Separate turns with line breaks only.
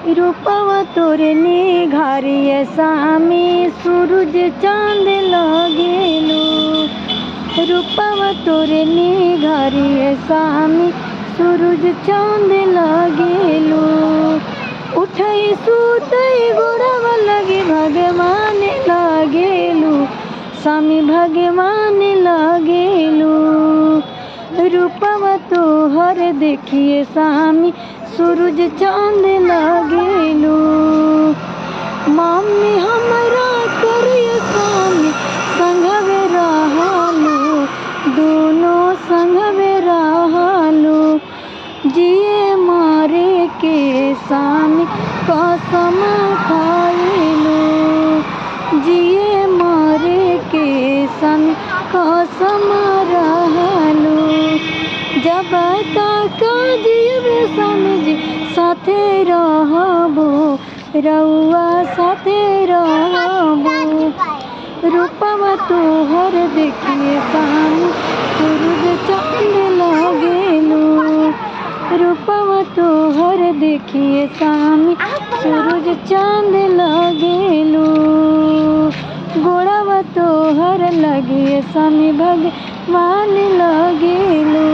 रूपवा तोरे निघारिए सामी सूरज चांद लगेलू। रूपवा तोरे निघारिए सामी सूरज चांद लगेलू। उठई सुतई गोड़वा लगे भगवान लगेलू। स्वामी भगवान लगेलू। रूपवा तोहर देखिए स्वामी सूरज चांद लगेलू। मम्मी हमरा करिए स्वामी संघवे रहलू। दोनों संघवे रहलू। जिए मारे के स्वामी कसम खाइलू। जिए मारे के स्वामी कसम रहलू। जब तक जीवे स्वामी जी साथे रहबो रउआ साथे रहबो। रूपवा तोहर देखिए स्वामी सूरज चांद लगेलू। रूपवा तोहर देखिए स्वामी सूरज चांद लगेलू। गोड़वा तोहर लगे स्वामी भगवान लगेलू।